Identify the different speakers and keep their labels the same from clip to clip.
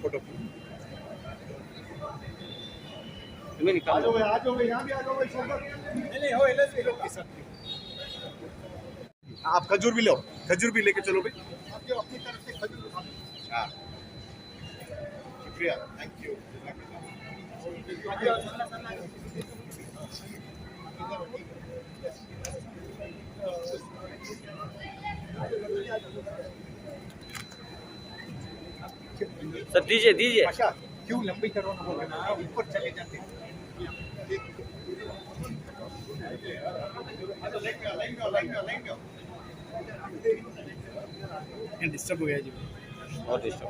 Speaker 1: Photo आप खजूर भी लो, खजूर भी लेके चलो भाई अपनी तरफ से खजूर। हाँ शुक्रिया, थैंक यू।
Speaker 2: सर दीजिए दीजिए।
Speaker 1: अच्छा क्यों लंबी करो ना, ऊपर चले जाते डिस्टर्ब हो गया जी,
Speaker 2: और डिस्टर्ब।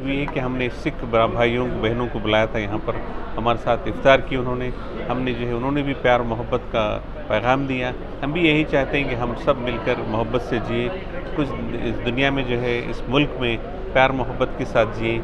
Speaker 3: हुई है कि हमने सिख भाइयों बहनों को बुलाया था यहाँ पर, हमारे साथ इफ्तार की उन्होंने, हमने जो है उन्होंने भी प्यार मोहब्बत का पैगाम दिया। हम भी यही चाहते हैं कि हम सब मिलकर मोहब्बत से जिए, कुछ इस दुनिया में जो है इस मुल्क में प्यार मोहब्बत के साथ जिए,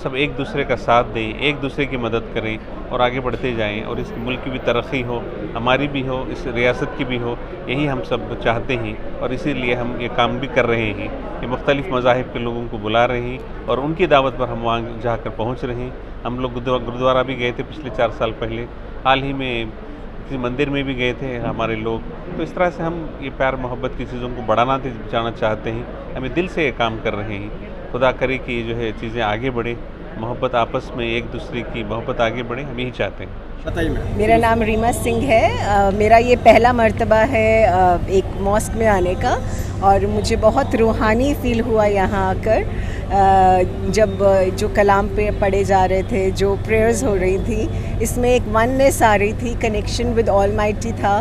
Speaker 3: सब एक दूसरे का साथ दें, एक दूसरे की मदद करें और आगे बढ़ते जाएं और इस मुल्क की भी तरक्की हो, हमारी भी हो, इस रियासत की भी हो, यही हम सब चाहते हैं और इसीलिए हम ये काम भी कर रहे हैं कि मुख्तलिफ़ मज़ाहिब के लोगों को बुला रहे हैं और उनकी दावत पर हम वहाँ जाकर पहुँच रहे हैं। हम लोग गुरुद्वारा भी गए थे पिछले 4 साल पहले, हाल ही में किसी मंदिर में भी गए थे हमारे लोग। तो इस तरह से हम ये प्यार मोहब्बत की चीज़ों को बढ़ाना जाना चाहते हैं, हमें दिल से ये काम कर रहे हैं। खुदा करे कि जो है चीज़ें आगे बढ़े, मोहब्बत आपस में एक दूसरे की मोहब्बत आगे बढ़े, हम यही चाहते हैं।
Speaker 1: बताइए मैडम।
Speaker 4: मेरा नाम रीमा सिंह है। मेरा ये पहला मर्तबा है एक मॉस्क में आने का और मुझे बहुत रूहानी फ़ील हुआ यहाँ आकर। जब जो कलाम पे पढ़े जा रहे थे, जो प्रेयर्स हो रही थी, इसमें एक वननेस आ रही थी, कनेक्शन विद ऑलमाइटी था।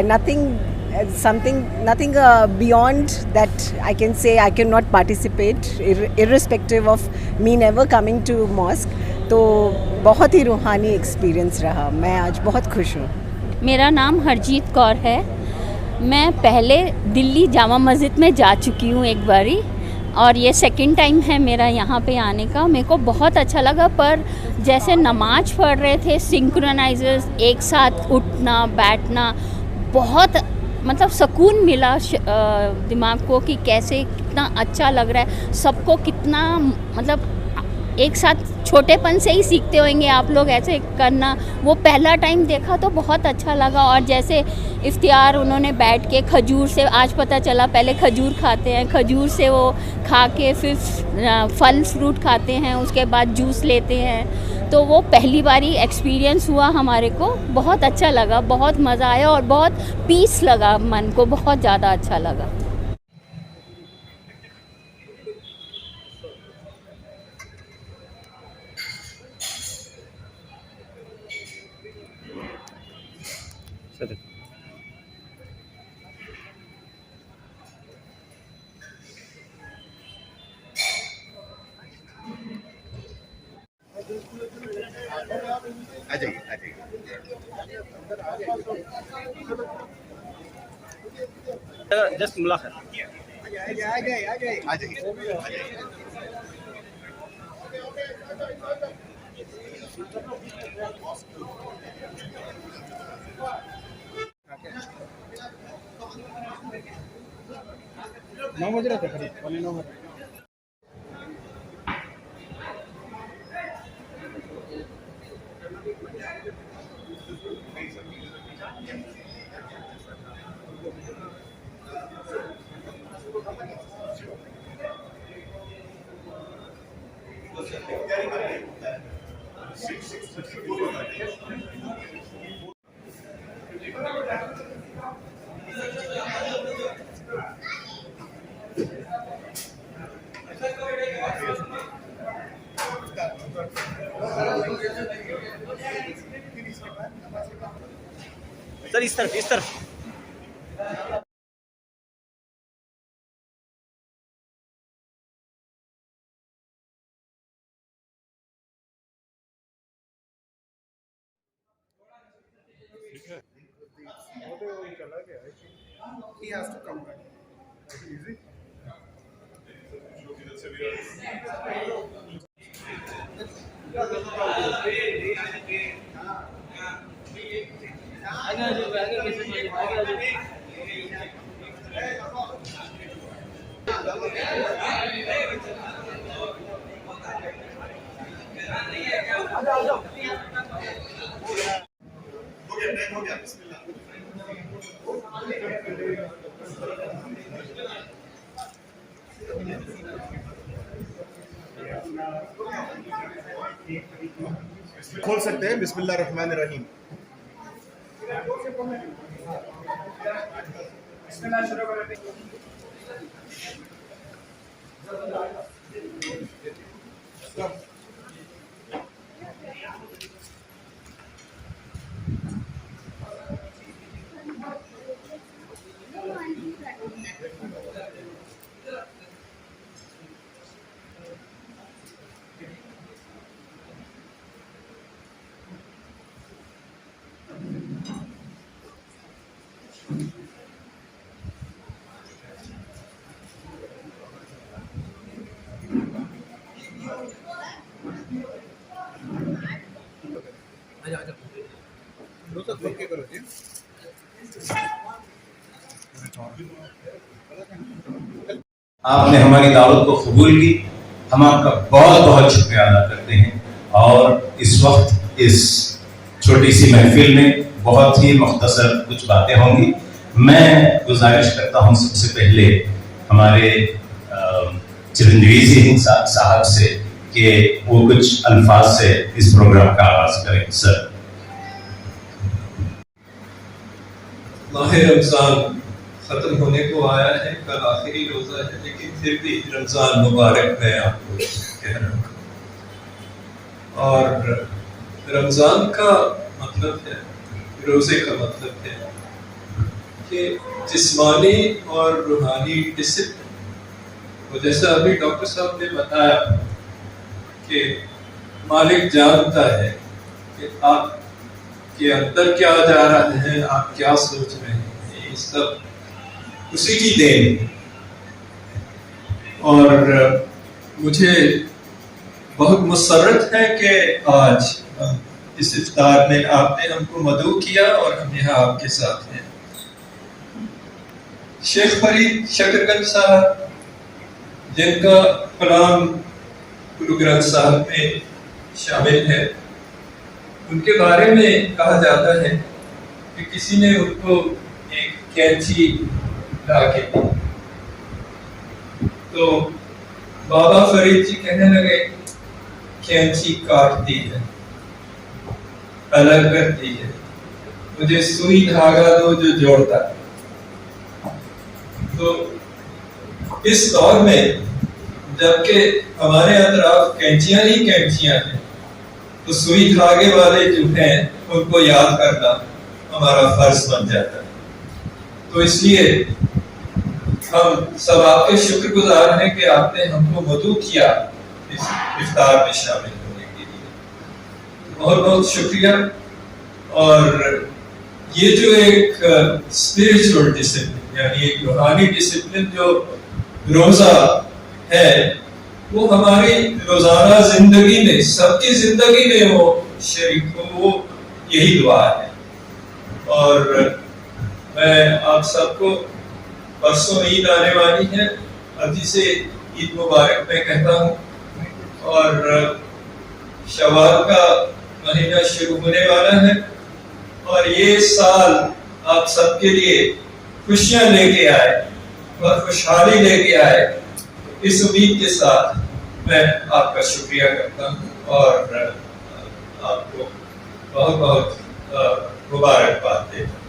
Speaker 4: nothing beyond that I can say. I cannot participate irrespective of me never coming to mosque. तो बहुत ही रूहानी एक्सपीरियंस रहा। मैं आज बहुत खुश हूँ।
Speaker 5: मेरा नाम हरजीत कौर है। मैं पहले दिल्ली जामा मस्जिद में जा चुकी हूँ एक बारी और ये सेकंड टाइम है मेरा यहाँ पे आने का। मेरे को बहुत अच्छा लगा, पर जैसे नमाज पढ़ रहे थे, सिंक्रोनाइजर्स एक साथ उठना बैठना, बहुत मतलब सुकून मिला दिमाग को कि कैसे कितना अच्छा लग रहा है सबको, कितना मतलब एक साथ छोटेपन से ही सीखते होंगे आप लोग ऐसे करना। वो पहला टाइम देखा तो बहुत अच्छा लगा। और जैसे इफ्तियार उन्होंने बैठ के खजूर से, आज पता चला पहले खजूर खाते हैं, खजूर से वो खा के फिर फल फ्रूट खाते हैं, उसके बाद जूस लेते हैं। तो वो पहली बारी एक्सपीरियंस हुआ हमारे को, बहुत अच्छा लगा, बहुत मज़ा आया और बहुत पीस लगा, मन को बहुत ज़्यादा अच्छा लगा।
Speaker 1: आ जाइए, आ जाइए।
Speaker 2: जस्ट मुलाकात।
Speaker 1: आ जाइए।
Speaker 6: 9 बज रहे थे करीब, 9:15 बजे।
Speaker 2: सर इस तरफ, इस तरफ।
Speaker 1: He has to come back. Easy. हो गया बिस्मिल्लाह। खोल सकते हैं। बिस्मिल्लाह रहमान रहीम।
Speaker 7: आपने हमारी दावत को कबूल की, हम आपका बहुत बहुत शुक्रिया अदा करते हैं। और इस वक्त इस छोटी सी महफिल में बहुत ही मुख्तसर कुछ बातें होंगी। मैं गुजारिश करता हूं सबसे पहले हमारे चिरंजीवी सिंह साहब से कि वो कुछ अल्फाज से इस प्रोग्राम का आगाज करें। सर।
Speaker 8: माह रमजान खत्म होने को आया है, कल आखिरी रोजा है, लेकिन फिर भी रमजान मुबारक मैं आपको कह रहा हूँ। और रमजान का मतलब है, रोजे का मतलब है कि जिस्मानी और रूहानी डिसिप्लिन। वो जैसा अभी डॉक्टर साहब ने बताया कि मालिक जानता है कि आप के अंदर क्या जा रहा है, आप क्या सोच रहे हैं, ये सब उसी की देन है। और मुझे बहुत मुसर्रत है कि आज इस इफ्तार में आपने हमको मदऊ किया और हम यहाँ आपके साथ हैं। शेख फरीद शकरगंज साहब, जिनका कलाम गुरु ग्रंथ साहब में शामिल है, उनके बारे में कहा जाता है कि किसी ने उनको एक कैंची ला के दी, तो बाबा फरीद जी कहने लगे कैंची काट दी है, अलग कर दी है, मुझे सुई धागा दो जो जोड़ता है। तो इस दौर में जबकि हमारे अतराफ कैंचियां ही कैंचियां हैं, तो सुई धागे वाले जो हैं उनको याद करना हमारा फर्ज बन जाता है। तो इसलिए हम सब आपके शुक्रगुजार हैं कि आपने हमको मदऊ किया इस इफ्तार में शामिल होने के लिए। बहुत बहुत शुक्रिया। और ये जो एक स्पिरिचुअल डिसिप्लिन यानी एक रूहानी डिसिप्लिन जो रोजा है, वो हमारी रोजाना जिंदगी में, सबकी जिंदगी में वो शरीक हो, वो यही दुआ है। और मैं आप सबको, परसों ईद आने वाली है, अर्जी से ईद मुबारक मैं कहता हूँ। और शवाल का महीना शुरू होने वाला है और ये साल आप सबके लिए खुशियां लेके आए और खुशहाली लेके आए। इस उम्मीद के साथ मैं आपका शुक्रिया करता हूँ और आपको बहुत बहुत मुबारकबाद देता हूँ।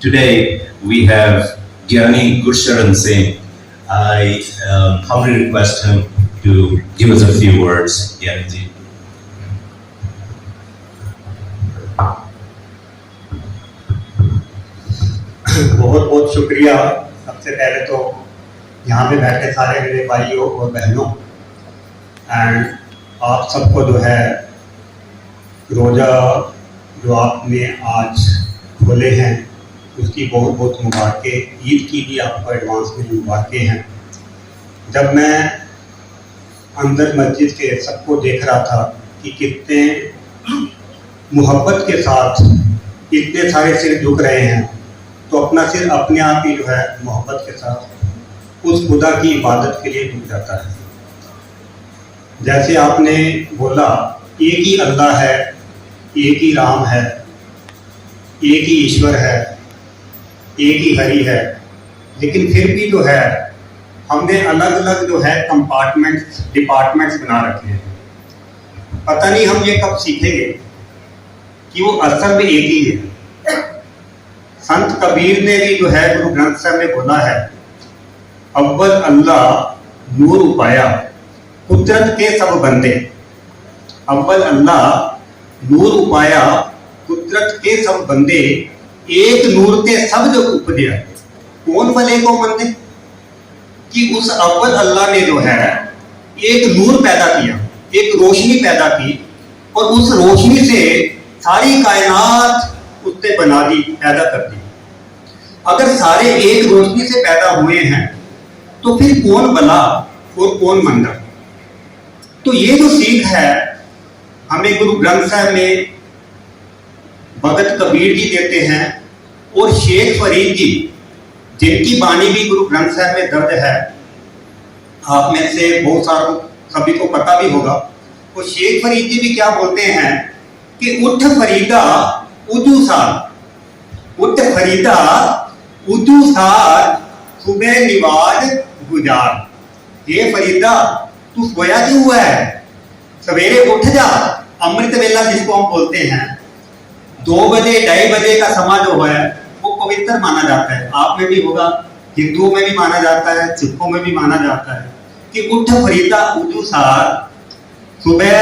Speaker 7: Today we have Gyani Gursharan Singh. I humbly request him to give us a few words. Gyani ji.
Speaker 6: बहुत बहुत शुक्रिया। सबसे पहले तो यहाँ पे बैठे सारे मेरे भाइयों और बहनों एंड आप सबको जो है रोज़ा जो आपने आज खोले हैं उसकी बहुत बहुत मुबारकें। ईद की भी आपको एडवांस में मुबारकें हैं। जब मैं अंदर मस्जिद के सबको देख रहा था कि कितने मोहब्बत के साथ इतने सारे सिर झुक रहे हैं, तो अपना सिर अपने आप ही जो है मोहब्बत के साथ उस खुदा की इबादत के लिए झुक जाता है। जैसे आपने बोला एक ही अल्लाह है, एक ही राम है, एक ही ईश्वर है, एक ही हरि है, लेकिन फिर भी जो है हमने अलग अलग जो है कंपार्टमेंट्स डिपार्टमेंट्स बना रखे हैं। पता नहीं हम ये कब सीखेंगे कि वो असल में एक ही है। संत कबीर ने भी जो है गुरु ग्रंथ साहब में बोला है, अव्वल अल्लाह नूर उपाया कुदरत के सब बंदे। अव्वल अल्लाह नूर उपाया कुदरत के सब बंदे, एक नूर के सब जो उपदिया। कौन भले को मंदे कि उस अव्वल अल्लाह ने जो है एक नूर पैदा किया, एक रोशनी पैदा की और उस रोशनी से सारी कायनात उसने बना दी, पैदा कर दी। अगर सारे एक रोशनी से पैदा हुए हैं तो फिर कौन भला और कौन मंदा। तो ये जो सीख है हमें गुरु ग्रंथ साहब में भगत कबीर जी देते हैं और शेख फरीद जी जिनकी बानी भी गुरु ग्रंथ साहब में दर्ज है, आप में से बहुत सारों सभी को पता भी होगा। तो शेख फरीद जी भी क्या बोलते हैं कि उठ फरीदा उदू सार, उठ फरीदा उदू सार सुबह निवाज गुजार। ये फरीदा तू सोया क्यों हुआ है, सवेरे उठ जा। अमृत वेला जिसको हम बोलते हैं 2 बजे 2:30 बजे का समय जो है वो पवित्र माना जाता है। आप में भी होगा, हिंदुओं में भी माना जाता है, सिखों में भी माना जाता है कि उठ फरीदा उदू सार सुबह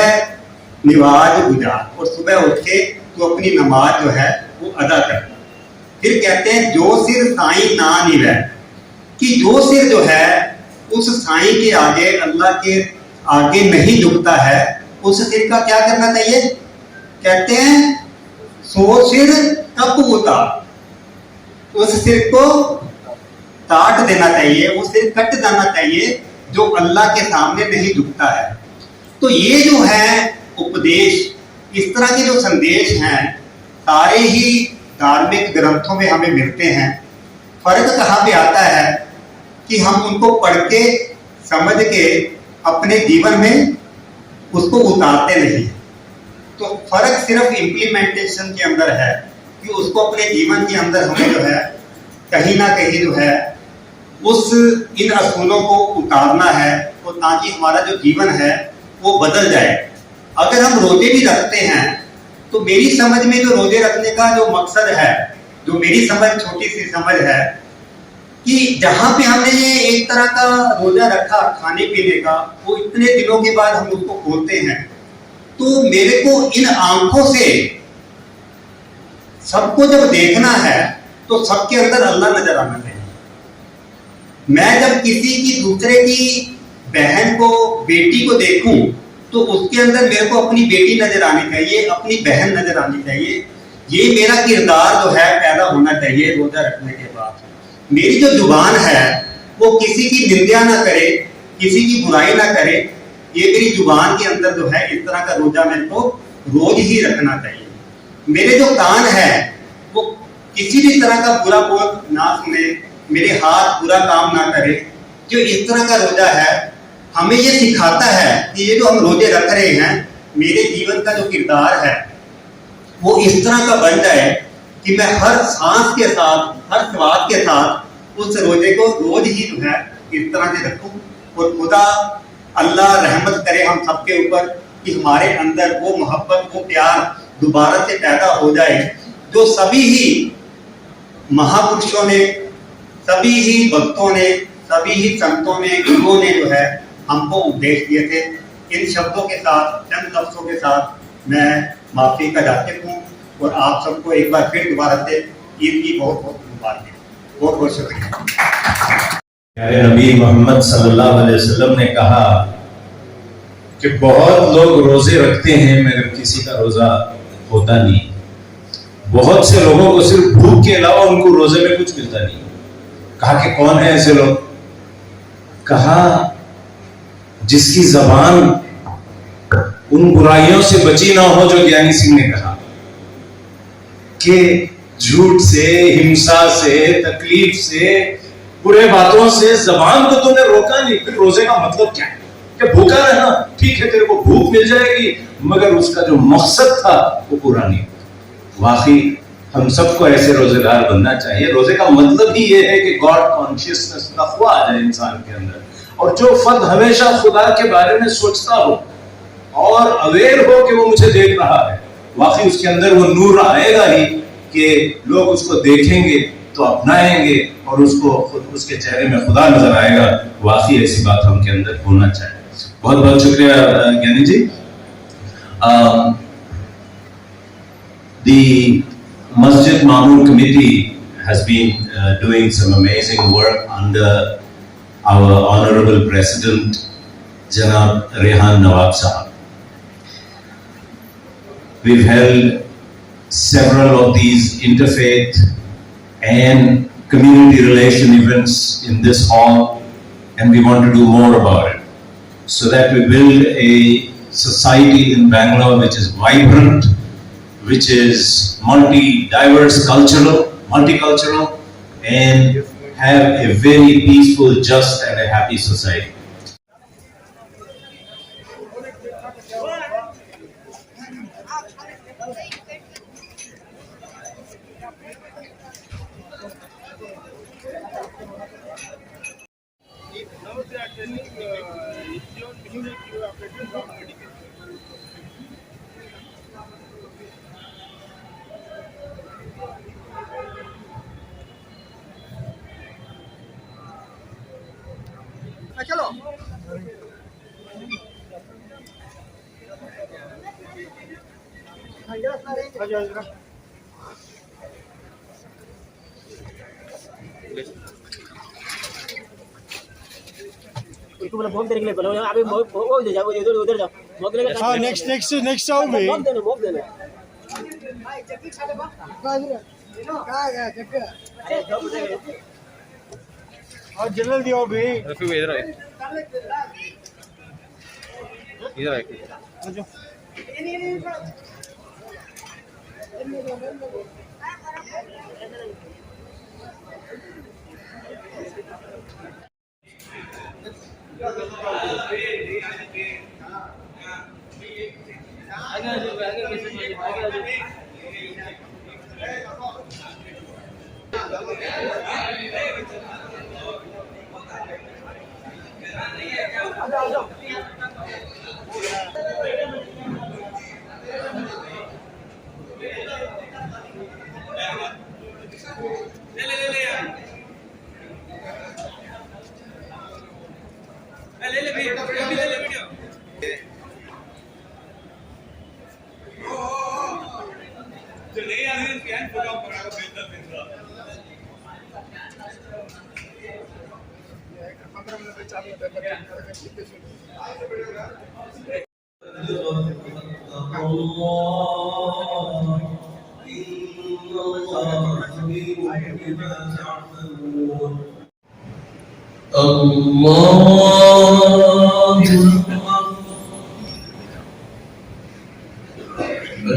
Speaker 6: निवाज गुजार, और सुबह उठ के तो अपनी नमाज जो है वो अदा कर। फिर कहते हैं जो सिर साईं ना निवे, कि जो सिर जो है उस साईं के आगे, अल्लाह के आगे नहीं झुकता है, उस सिर का क्या करना चाहिए। कहते हैं सो सिर कप उतार, उस सिर को काट देना चाहिए, वो सिर कट जाना चाहिए जो अल्लाह के सामने नहीं झुकता है। तो ये जो है उपदेश, इस तरह के जो संदेश हैं सारे ही धार्मिक ग्रंथों में हमें मिलते हैं। फर्क कहाँ पे आता है कि हम उनको पढ़ के समझ के अपने जीवन में उसको उतारते नहीं। तो फर्क सिर्फ इम्प्लीमेंटेशन के अंदर है कि उसको अपने जीवन के अंदर हमें जो है कहीं ना कहीं जो है उस इन असूलों को उतारना है, तो ताकि हमारा जो जीवन है वो बदल जाए। अगर हम रोजे भी रखते हैं तो मेरी समझ में जो रोजे रखने का जो मकसद है, जो मेरी समझ छोटी सी समझ है कि जहाँ पे हमने ये एक तरह का रोजा रखा खाने पीने का, वो इतने दिनों के बाद हम उसको खोलते हैं, तो मेरे को इन आंखों से सबको जब देखना है तो सबके अंदर अल्लाह नजर आना चाहिए। मैं जब किसी की दूसरे की बहन को, बेटी को देखूं तो उसके अंदर मेरे को अपनी बेटी नजर आनी चाहिए, अपनी बहन नजर आनी चाहिए। ये मेरा किरदार जो है पैदा होना चाहिए रोजा रखने के बाद। मेरी जो जुबान है वो किसी की निंदा ना करे, किसी की बुराई ना करे। ये मेरी जुबान के अंदर जो है इस तरह का रोजा मेरे को रोज ही रखना चाहिए। मेरे जो कान है वो किसी भी तरह का बुरा बोल ना सुने, मेरे हाथ बुरा काम ना करे। जो इस तरह का रोजा है हमें ये सिखाता है कि ये जो हम रोजे रख रहे हैं, मेरे जीवन का जो किरदार है वो इस तरह का बन जाए कि मैं हर सांस के साथ, हर स्वाद के साथ उस रोजे को रोज ही जो है इस तरह से रखूं। और खुदा अल्लाह रहमत करे हम सबके ऊपर कि हमारे अंदर वो मोहब्बत, वो प्यार दोबारा से पैदा हो जाए जो सभी ही महापुरुषों ने, सभी ही भक्तों ने, सभी ही संतों ने, गुरुओं ने जो है हमको उपदेश दिए थे। इन शब्दों के साथ, चंद लफ्जों के साथ मैं माफी का जाते हूँ और आप सबको एक बार फिर दोबारा से ईद की बहुत बहुत मुबारक। बहुत बहुत शुक्रिया।
Speaker 7: प्यारे नबी मोहम्मद सल्लल्लाहु अलैहि वसल्लम ने कहा कि बहुत लोग रोजे रखते हैं मगर किसी का रोजा होता नहीं। बहुत से लोगों को सिर्फ भूख के अलावा उनको रोजे में कुछ मिलता नहीं। कहा कि कौन है ऐसे लोग? कहा जिसकी जबान उन बुराइयों से बची ना हो जो ज्ञानी सिंह ने कहा कि झूठ से, हिंसा से, तकलीफ से, बुरे बातों से जबान को तूने रोका नहीं। फिर रोजे का मतलब क्या है? कि भूखा रहना, ठीक है तेरे को भूख मिल जाएगी मगर उसका जो मकसद था वो पूरा नहीं। वाकई हम सबको ऐसे रोजेदार बनना चाहिए। रोजे का मतलब ही ये है कि गॉड कॉन्शियसनेस, तक़वा आ जाए इंसान के अंदर। और जो फर्द हमेशा खुदा के बारे में सोचता हो और अवेयर हो कि वो मुझे देख रहा है, वाकई उसके अंदर वो नूर आएगा ही कि लोग उसको देखेंगे तो अपनाएंगे और उसको उसके चेहरे में खुदा नजर आएगा। वाकई ऐसी बात हम के अंदर होना चाहिए। बहुत बहुत शुक्रिया ज्ञानी जी। The Masjid Mamun Committee has been doing some amazing work under our Honorable President, Janab Rehan Nawab Sahab. We've held several of these interfaith and community relation events in this hall, and we want to do more about it so that we build a society in Bangalore which is vibrant, which is multi-diverse, multicultural, and have a very peaceful, just, and a happy society.
Speaker 1: चलो
Speaker 2: उनको बोला mock देने के लिए बोलो अभी वो उधर जाओ, उधर जाओ मोक देने का।
Speaker 9: हाँ नेक्स्ट आओ भाई।
Speaker 2: मोक देने
Speaker 9: और जल्दी आओ भाई।
Speaker 2: इधर आए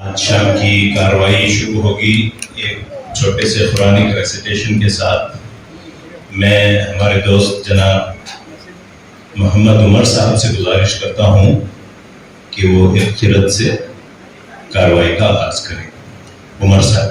Speaker 7: आज शाम की कार्रवाई शुरू होगी एक छोटे से कुरानिक रेसिटेशन के साथ। मैं हमारे दोस्त जनाब मोहम्मद उमर साहब से गुजारिश करता हूँ कि वो एक किरत से कार्रवाई का आगाज करें। उमर साहब।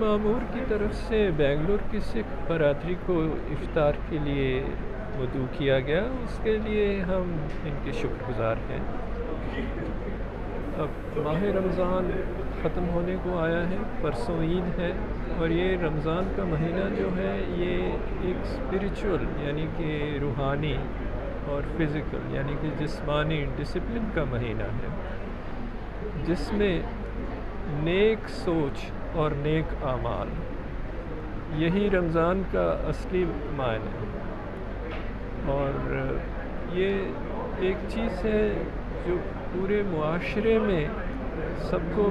Speaker 10: मामूर की तरफ से बेंगलुरु की सिख बरादरी को इफ्तार के लिए वदू किया गया, उसके लिए हम इनके शुक्रगुजार हैं। अब माह रमज़ान ख़त्म होने को आया है, परसों ईद है और ये रमज़ान का महीना जो है ये एक स्पिरिचुअल यानी कि रूहानी और फिज़िकल यानी कि जिस्मानी डिसिप्लिन का महीना है, जिसमें नेक सोच और नेक आमाल यही रमज़ान का असली मायने है। और ये एक चीज़ है जो पूरे मुआशरे में सबको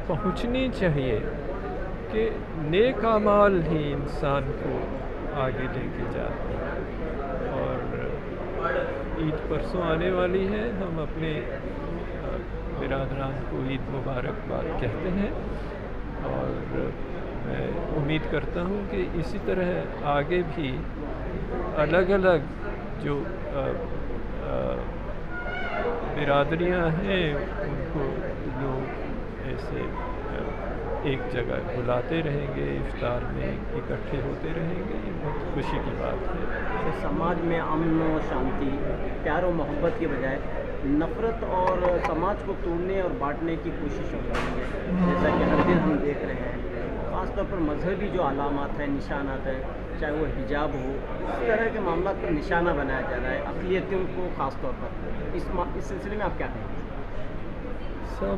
Speaker 10: पहुंचनी चाहिए कि नेक आमाल ही इंसान को आगे लेके जाते हैं। और ईद परसों आने वाली है, हम अपने बिरादरान को ईद मुबारकबाद कहते हैं और मैं उम्मीद करता हूँ कि इसी तरह आगे भी अलग अलग जो बिरादरियाँ हैं उनको लोग ऐसे एक जगह बुलाते रहेंगे, इफ्तार में इकट्ठे होते रहेंगे। ये बहुत खुशी की बात है।
Speaker 2: तो समाज में अमन और शांति, प्यार और मोहब्बत के बजाय नफ़रत और समाज को तोड़ने और बांटने की कोशिश हो रही है, जैसा कि हर दिन हम देख रहे हैं। ख़ासतौर पर मजहबी जो अलामत हैं, निशानात हैं, चाहे वो हिजाब हो, इस तरह के मामला पर निशाना बनाया जा रहा है अक़लियतों को ख़ास तौर पर। इस सिलसिले में आप क्या कहेंगे?
Speaker 10: सब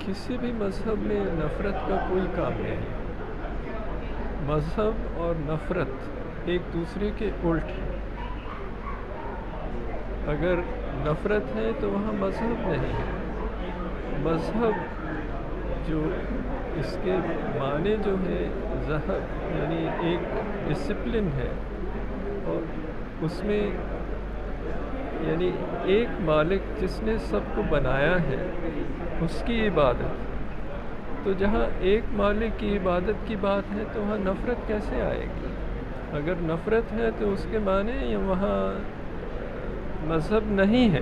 Speaker 10: किसी भी मज़हब में नफ़रत का कोई काम नहीं। मज़हब और नफ़रत एक दूसरे के उल्ट है। अगर नफ़रत है तो वहाँ मज़हब नहीं है। मज़हब जो इसके माने जो है ज़हब यानी एक डिसिप्लिन है और उसमें यानी एक मालिक जिसने सबको बनाया है उसकी इबादत। तो जहाँ एक मालिक की इबादत की बात है तो वहाँ नफ़रत कैसे आएगी? अगर नफ़रत है तो उसके माने ये वहाँ मज़हब नहीं है।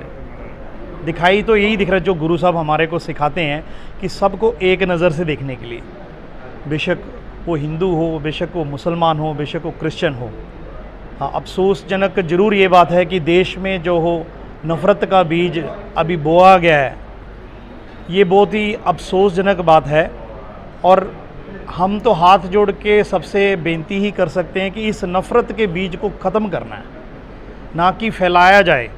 Speaker 9: दिखाई तो यही दिख रहा है जो गुरु साहब हमारे को सिखाते हैं कि सबको एक नज़र से देखने के लिए, बेशक वो हिंदू हो, बेशक वो मुसलमान हो, बेशक वो क्रिश्चियन हो। हाँ, अफसोसजनक ज़रूर ये बात है कि देश में जो हो नफ़रत का बीज अभी बोया गया है, ये बहुत ही अफसोसजनक बात है। और हम तो हाथ जोड़ के सबसे बेनती ही कर सकते हैं कि इस नफ़रत के बीज को ख़त्म करना है, ना कि फैलाया जाए।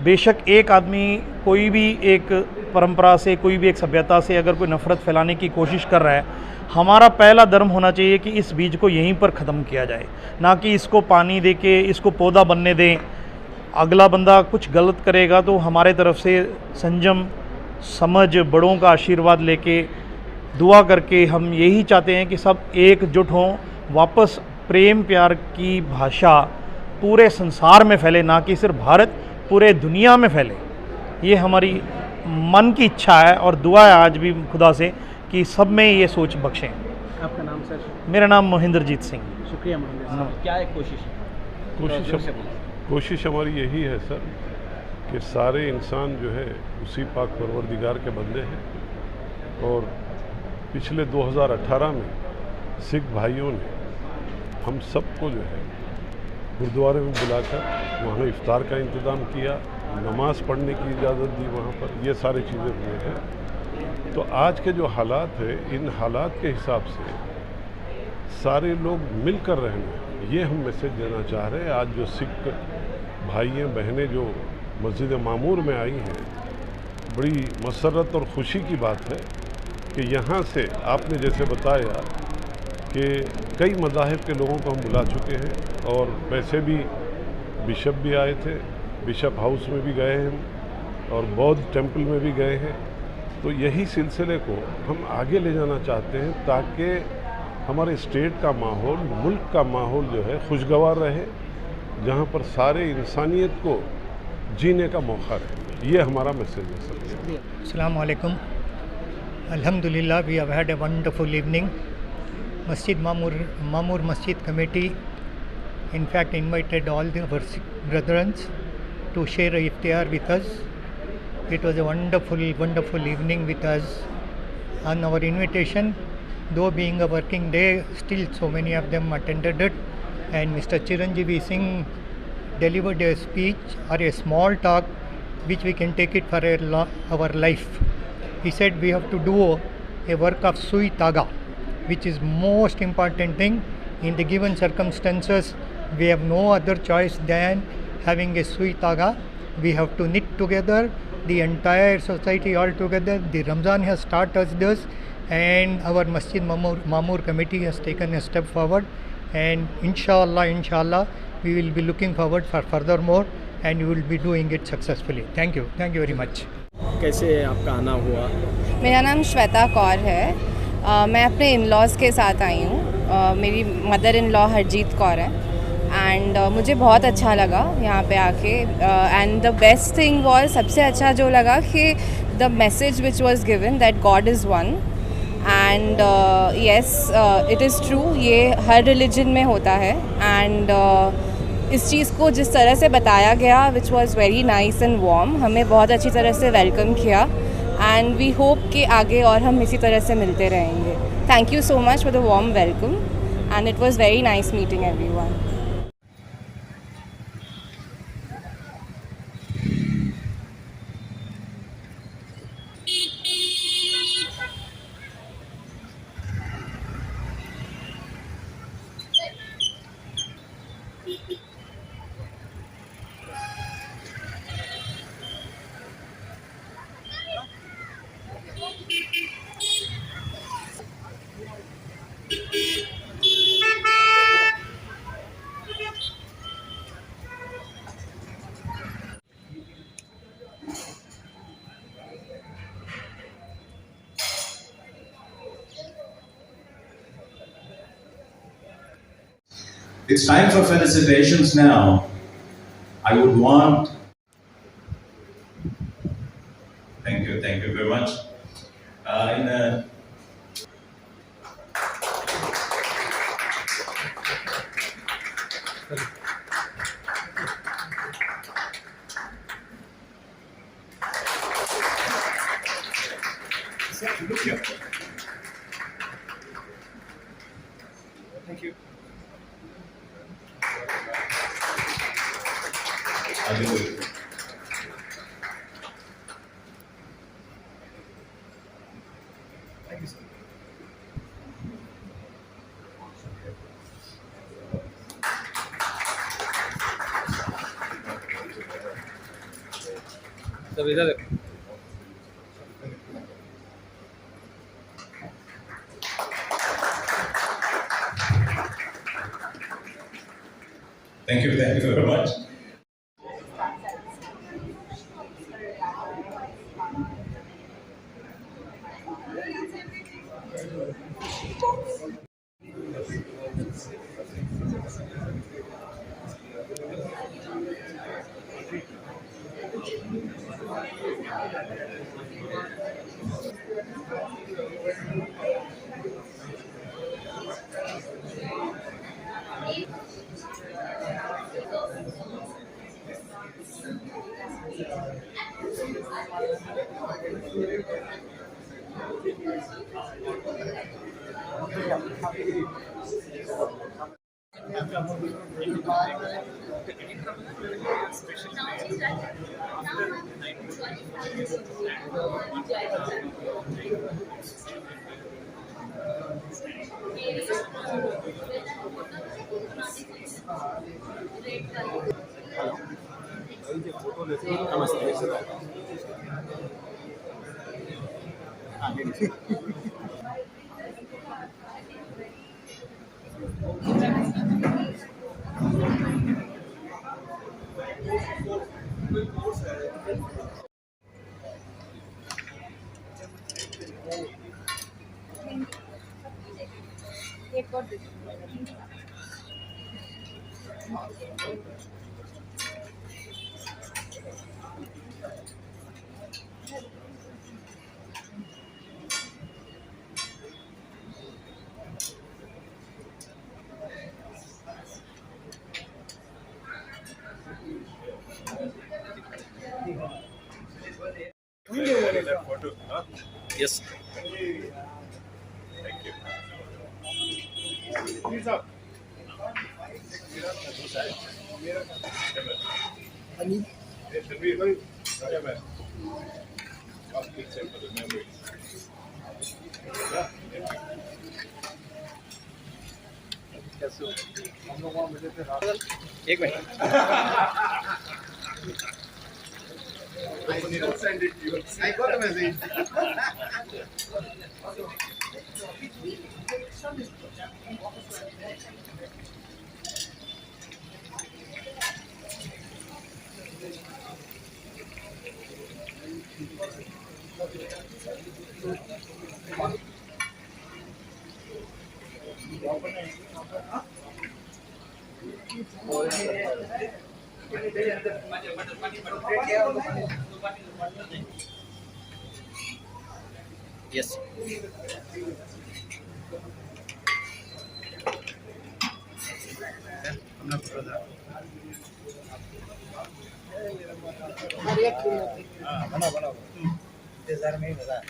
Speaker 9: बेशक एक आदमी कोई भी एक परंपरा से, कोई भी एक सभ्यता से अगर कोई नफ़रत फैलाने की कोशिश कर रहा है, हमारा पहला धर्म होना चाहिए कि इस बीज को यहीं पर ख़त्म किया जाए, ना कि इसको पानी दे के इसको पौधा बनने दें। अगला बंदा कुछ गलत करेगा तो हमारे तरफ से संयम, समझ, बड़ों का आशीर्वाद लेके दुआ करके हम यही चाहते हैं कि सब एकजुट हों, वापस प्रेम प्यार की भाषा पूरे संसार में फैले, ना कि सिर्फ भारत, पूरे दुनिया में फैले। ये हमारी मन की इच्छा है और दुआ है आज भी खुदा से कि सब में ये सोच बख्शें।
Speaker 2: आपका नाम सर?
Speaker 9: मेरा नाम महेंद्रजीत सिंह।
Speaker 2: शुक्रिया महेंद्र साहब। क्या एक कोशिश?
Speaker 11: कोशिश हमारी यही है सर कि सारे इंसान जो है उसी पाक परवरदिगार के बंदे हैं। और पिछले 2018 में सिख भाइयों ने हम सबको जो है गुरुद्वारे में बुलाकर वहाँ इफ्तार का इंतज़ाम किया, नमाज़ पढ़ने की इजाज़त दी वहाँ पर, ये सारी चीज़ें हुए हैं। तो आज के जो हालात है, इन हालात के हिसाब से सारे लोग मिलकर रहना, ये हम मैसेज देना चाह रहे हैं। आज जो सिख भाइयाँ बहनें जो मस्जिद मामूर में आई हैं, बड़ी मसरत और ख़ुशी की बात है कि यहाँ से आपने जैसे बताया कि कई मज़ाहिब के लोगों को हम बुला चुके हैं, और वैसे भी बिशप भी आए थे, बिशप हाउस में भी गए हैं और बौद्ध टेम्पल में भी गए हैं। तो यही सिलसिले को हम आगे ले जाना चाहते हैं ताकि हमारे स्टेट का माहौल, मुल्क का माहौल जो है खुशगवार रहे, जहाँ पर सारे इंसानियत को जीने का मौका रहे। ये हमारा मैसेज है सर।
Speaker 12: अस्सलाम वालेकुम। अल्हम्दुलिल्लाह, we have had a wonderful evening. Masjid Mamur Masjid Committee in fact invited all the our brethren to share a iftar with us. It was a wonderful evening with us. On our invitation, though being a working day, still so many of them attended it, and Mr. Chiranjeevi Singh delivered a speech or a small talk which we can take it for our life. He said we have to do a work of sui taga, which is most important thing in the given circumstances. We have no other choice than having a sui taga. We have to knit together the entire society all together. The Ramzan has taught us this, and our Masjid Mamur committee has taken a step forward, and inshallah we will be looking forward for furthermore, and we will be doing it successfully. Thank you very much.
Speaker 2: कैसे आपका आना हुआ?
Speaker 13: मेरा नाम श्वेता कौर है। मैं अपने in-laws के साथ आई हूँ। मेरी mother in law Harjeet Kaur है, एंड मुझे बहुत अच्छा लगा यहाँ पे आके। And the best thing was, सबसे अच्छा जो लगा कि the message which was given that God is one, and yes it is true, ये हर रिलीजन में होता है। एंड इस चीज़ को जिस तरह से बताया गया, which was very nice and warm, हमें बहुत अच्छी तरह से वेलकम किया, एंड वी होप कि आगे और हम इसी तरह से मिलते रहेंगे। Thank you so much for the warm welcome, and it was very nice meeting everyone.
Speaker 7: It's time for felicitations now. I would want... Thank you very much.
Speaker 14: सब इधर देखो।
Speaker 7: Thank you very much.
Speaker 4: एक और
Speaker 14: Yes.
Speaker 1: Thank you. Please up. Ani.
Speaker 14: एक minute.
Speaker 1: I didn't send it to you. I got a message.
Speaker 14: Yes.
Speaker 12: बना बना इंतजार में ही मजा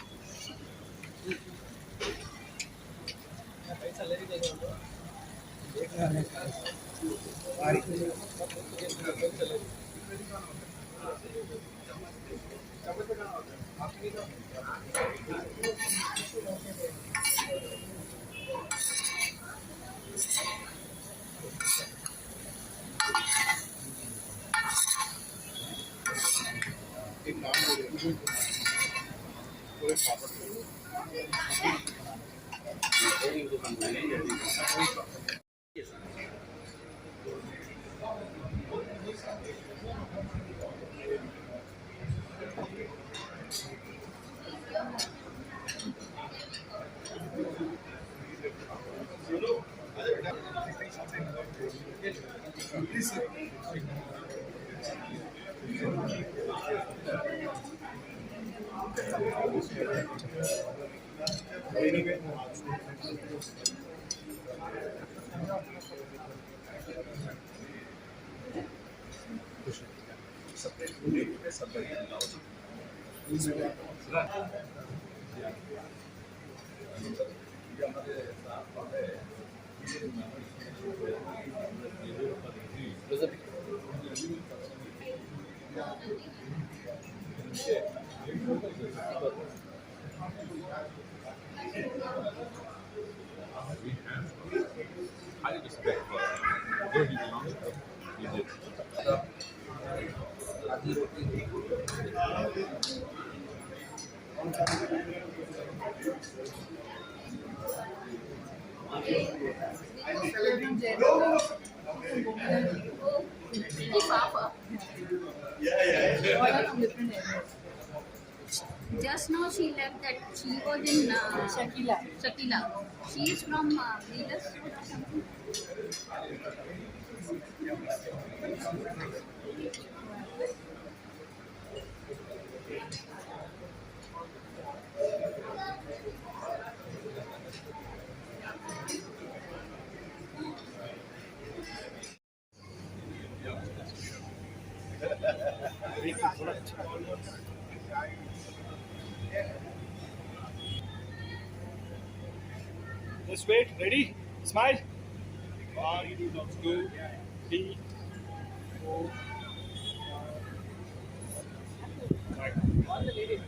Speaker 15: we have high respect for him. Where he belongs to, he did.
Speaker 5: Just now she left that she was in Shakila. She is from Leela Street or something.
Speaker 1: Let's wait. Ready? Smile. 1, 2, 3, 4. All the ladies.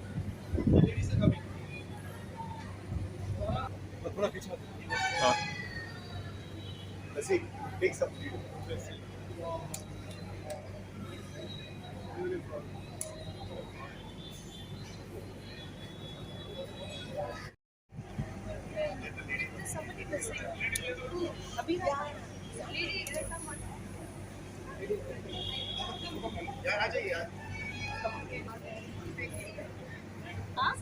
Speaker 1: The ladies are coming. थोड़ा पीछे मत. हाँ. Let's see. Take some video. Let's see.
Speaker 5: अभी
Speaker 1: यार आ जाइए यार.
Speaker 5: हाँ